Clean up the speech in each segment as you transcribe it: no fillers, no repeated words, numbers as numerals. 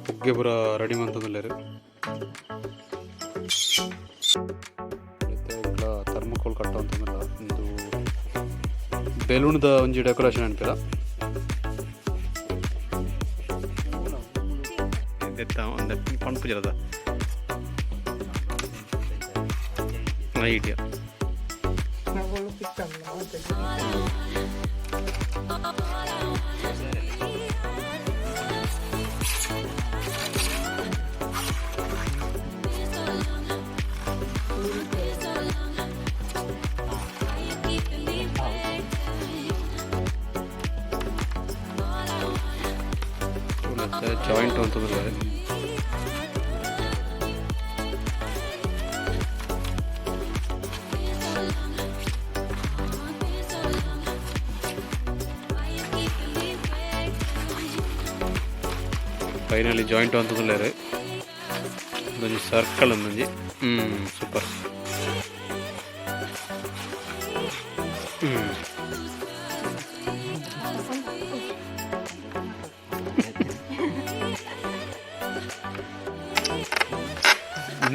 ಪುಗ್ಗೆ ಪೂರ ರೆಡಿ ಮಂತಂದುಲ್ಲೇರು ಥರ್ಮಕೋಲ್ ಕಟ್ಟ ಅಂತಂದಿಲ್ಲ ಒಂದು ಬೆಲೂನ್ದ ಒಂಜಿ ಡೆಕೋರೇಷನ್ ಅನ್ಪಿಲ್ಲ ಒಂದು ಪಂಪು ಜರದ ಐಡಿಯಾ ಜಾಯಿಂಟ್ ಅಂತಂದ್ರೆ ಫೈನಲಿ ಜಾಯಿಂಟ್ ಅಂತಂದ್ರೆ ಒಂದೊಂದು ಸರ್ಕಲ್ ಒಂದೊಂದು ಸೂಪರ್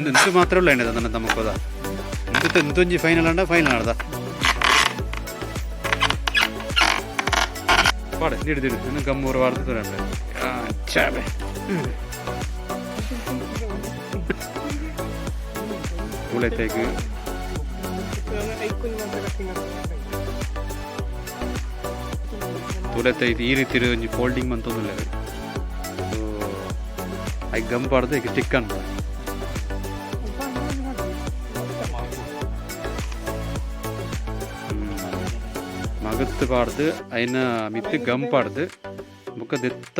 ಇಂದು ಮಾತ್ರ ಉಳ್ಳ ಎಣ್ಣೆ ನನ್ನ ತಮ್ಮಕ್ಕೋದ ಇಂತೊಂಜಿ ಫೈನಲ್ ಅಂಡ ಫೈನಲ್ ಆಡ್ದ ಪಾಡೆ ದಿಡು ಇನ್ನು ಗಮ್ಮೂರು ವಾರದ ತುರಂಡ ಚಾಬೆ ಉಳೆತೈಗೆ ತುಳೆತೈದು ಈ ರೀತಿ ಒಂಜಿ ಫೋಲ್ಡಿಂಗ್ ಮಂತೊಂದುಲ್ಲ ಐ ಗಮ್ ಪಾಡ್ದು ಈಗ ಸ್ಟಿಕ್ ಅನ್ಪ ಮಗತ್ತು ಪಾಡ್ದು ಐನ ಮಿತ್ತು ಗಮ್ ಪಾಡ್ದು ಬುಕ್ಕ ದೆತ್ತ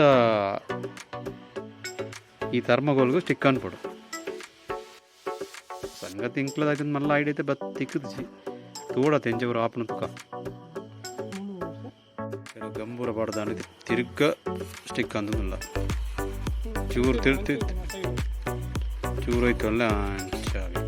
ಈ ಥರ್ಮಗೋಲ್ಗು ಸ್ಟಿಕ್ ಅನ್ಪಡು ಸಂಗತಿ ಇಂಕ್ಲದ ಮಲ್ಲ ಐಡೈತೆ ಬತ್ ತಿಕ್ಕದಿಸಿ ತೋಡ ತೆಂಜವರು ಆಪನ ತುಕ ಗಂಬೂರ ಪಾಡ್ದಾನ ತಿರುಗ ಸ್ಟಿಕ್ ಅಂದಿಲ್ಲ ಚೂರು ಚೂರು ಐತೆ ಅಲ್ಲ ಅಂಚಾಗಿ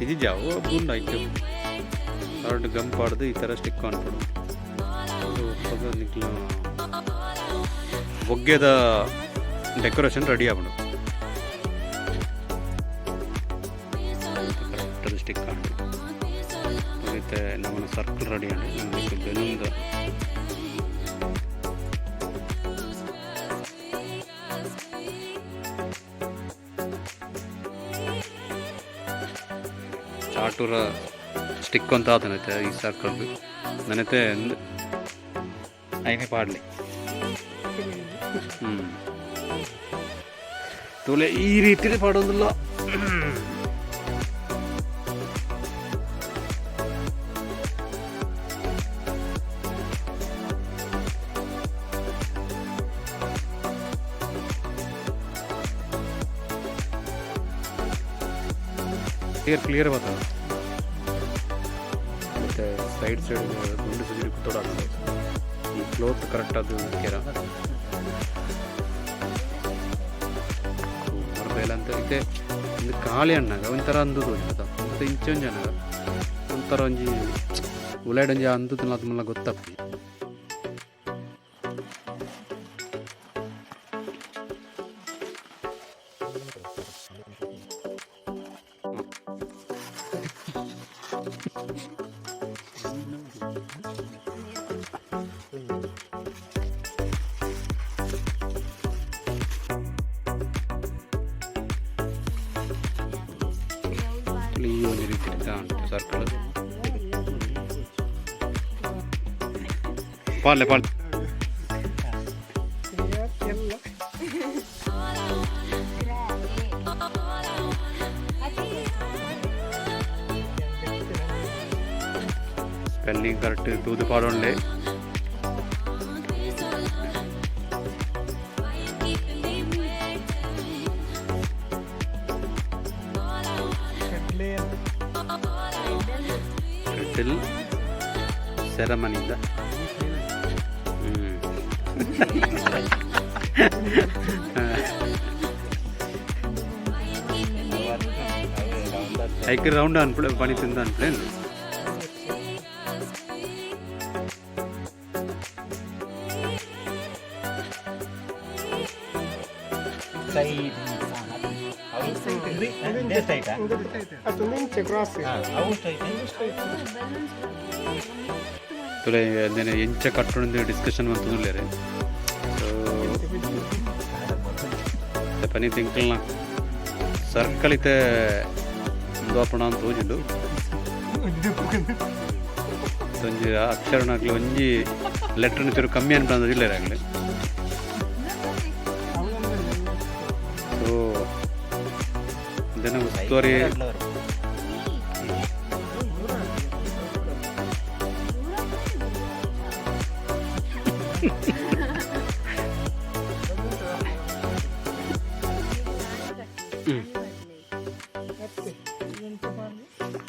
ಇದು ಜಾವು ಬುಂಡ್ ಆಯ್ತು ಎರಡು ಗಮ್ ಪಾಡ್ದು ಈ ಥರ ಸ್ಟಿಕ್ ಅನ್ಕೊಡು ನಿಕ್ಲ ಬೊಗ್ಗೆದ ಡೆಕೋರೇಷನ್ ರೆಡಿ ಆಗ್ಬಿಡು ಕರೆಕ್ಟದು ಸ್ಟಿಕ್ ಆಂಡು ಮತ್ತೆ ನಮ್ಮನ್ನ ಸರ್ಕಲ್ ರೆಡಿ ಆಂಡು ನಮಗೆ ಬೆಲೂನ್ದ ಚಾಟೂರ ಸ್ಟಿಕ್ ಅಂತ ಆತನೈತೆ ಈ ಸರ್ಕಲ್ದು ನನ್ನೈತೆ ಐನೇ ಪಾಡ್ಲಿ ತೋಲೆ ಈ ರೀತಿಲಿ ಪಾಡೋದಿಲ್ಲ ಕ್ಲಿಯರ್ ಬರ್ತದೆ ಮತ್ತು ಸೈಡ್ ಗುಂಡು ಸುಜಿ ಕುತ್ತೋಡಾಗ್ತದೆ ಈ ಕ್ಲೋತ್ ಕರೆಕ್ಟಾದ ಕೇರ ಮರಬೇಲ ಅಂತ ಇದೆ ಒಂದು ಖಾಲಿ ಹಣ್ಣಾಗ ಒಂಥರ ಅಂದುದು ಮತ್ತು ಇಂಚೊಂಜಿ ಹಣ್ಣಾಗ ಒಂಥರ ಒಂಜಿ ಉಲಾಡೊಂಜಿ ಅಂದುದಿಲ್ಲ ಅದ್ಮೇಲೆ ಗೊತ್ತಪ್ಪಿ ಈ ಒಂದು ರೀತಿ ಸರ್ಕಲ್ ಪಾಲೆ ಸ್ಪೆಲ್ಲಿಂಗ್ ಕರೆಕ್ಟ್ ತೂದು ಪಾಡೋಳ್ಳೆ Cradle ceremony da. I can round on pani tindan plan. ತುಲೆ ನೆನೆ ಎಂಚ ಕಟ್ಟೊಂದು ಡಿಸ್ಕಷನ್ ಬಂತುಲ್ಲೇರೆ ಸೊ ಪನಿ ತಿಂಕಲ್ನ ಸರ್ಕಲ್ ಇತ್ತೆ ದೋಪಣ ಅಂತ ತೋಜಿಂಡು ಒಂಜಿ ಅಕ್ಷರನಾಗ್ಲಿ ಒಂಜಿ ಲೆಟ್ರ್ನ ಚೂರು ಕಮ್ಮಿ ಅನ್ಪಂದಿಲ್ಲೇರೆ ಆಗಲಿ ಸೊ ಇದನ್ನು ಉಸ್ತುವಾರಿ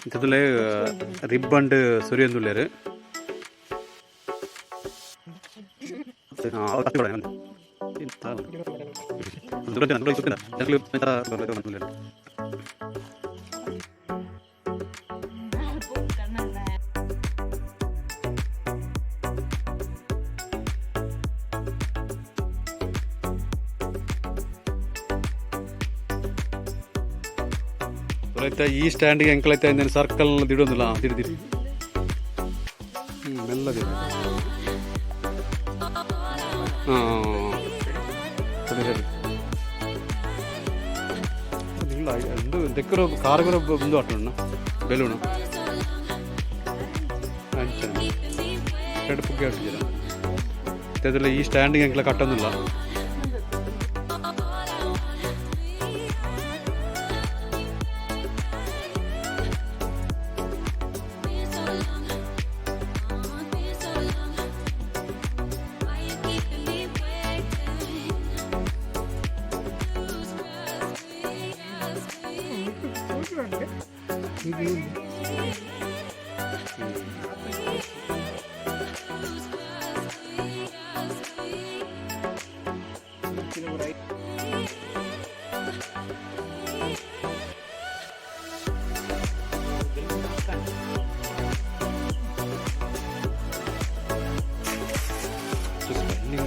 ಇಂಥದ್ರಲ್ಲೇ ರಿಬ್ಬಂಡ್ ಸುರಿಯೊಂದುಲ್ಲೇರು ಈ ಸ್ಟ್ಯಾಂಡಿಗೆ ಎಂಕಲೈತೆ ಅಂದೇನು ಸರ್ಕಲ್ ದಿಡೋದಿಲ್ಲ ದಿಡ್ದಿರಿ ಮೆಲ್ಲದಿರ ಸರಿ ಸರಿ ಇಲ್ಲ ಒಂದು ದೆಕ್ಕರ ಕಾರಗರ ಒಂದು ಆಟೋಣ ಬೆಲೂನು ಅಂಚನೆ ಎರಡು ಪುಗ್ಗೆ ಆಡ್ತಿದ್ದೀರ ಅದೆಲ್ಲ ಈ ಸ್ಟ್ಯಾಂಡಿಗೆ ಎಂಕಲ ಕಟ್ಟೋದಿಲ್ಲ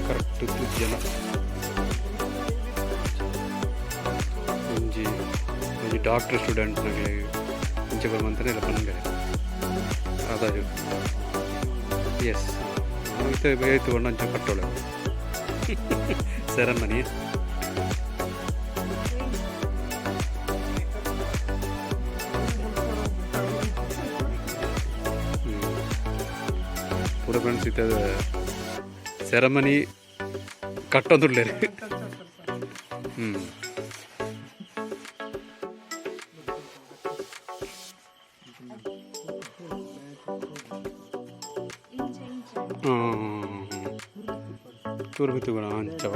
ಕರೆಕ್ಟ್ ಜನ ಒಂಜಿ ಒಂಜಿ ಡಾಕ್ಟರ್ ಸ್ಟೂಡೆಂಟ್ನಾಗಲಿ ಮುಂಚೆ ಬರುವಂತಾನೆ ಎಲ್ಲ ಬಂದರೆ ಅದಾಜು ಎಸ್ ಆಯ್ತು ಆಯ್ತು ಒಂದೊಂಚು ಕಟ್ಟೋಳೆ ಸೆರೆಮನಿ ಪೂರ ಫ್ರೆಂಡ್ಸ್ ಇತ್ತದ ಸೆರೆಮನಿ ಕಟ್ಟೊಂದುಳ್ಳೇರಿ ತೂರು ಬಿತ್ತು ಕೂಡ ಅಂಚವ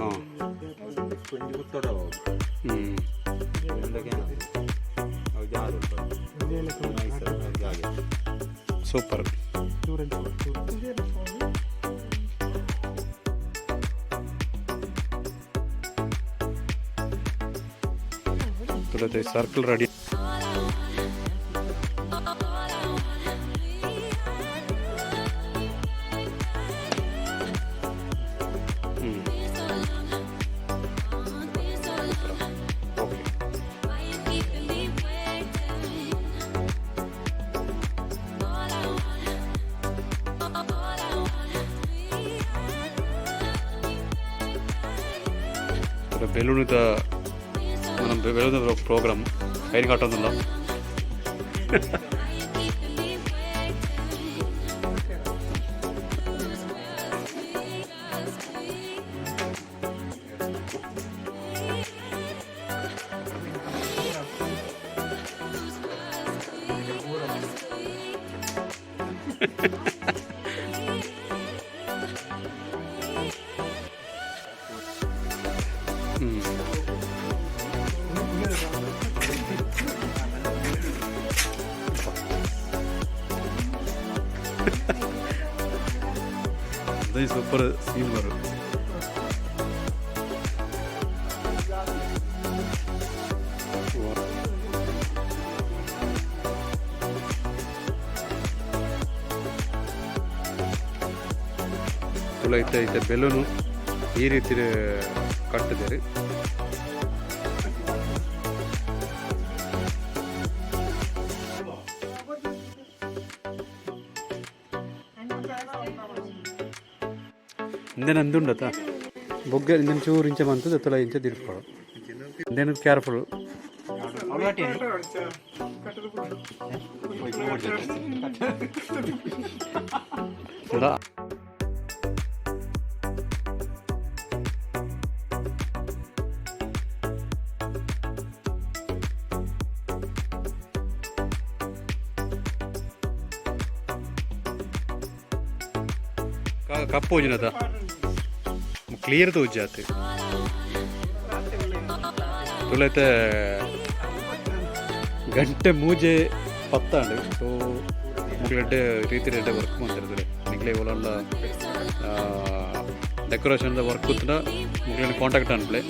ಸೂಪರ್ ಸರ್ಕಲ್ ರೆಡಿ ಬೆಲೂನಿದ మనం ಬೆಲೂನಿದ ಪ್ರೋಗ್ರಾಮ್ ಕೈಲಿ ಕಟ್ಟೋದಿಲ್ಲ ಅದು ಸೂಪರ್ ಸೀನ್ ಬರು ತುಳು ಐತೆ ಬೆಲೂನು ಈ ರೀತಿ ಕಟ್ಟಿದ್ದಾರೆ. ఇందేనా అందుండత బొగ్గ ఇందని చూరించే మంతు దత్తల ఇంచే తిరుపుకోవడం ఇందేనా కేర్ఫుల్ చూడా कप हो जाता क्लियर तो हो जाते तुला ते गंटे मुझे पत्ता है तो मुझे रीति रेट वर्क मानते निकले वाला डेकोरेशन दा वर्क कुतना मुझे कांटेक्ट अनप्ले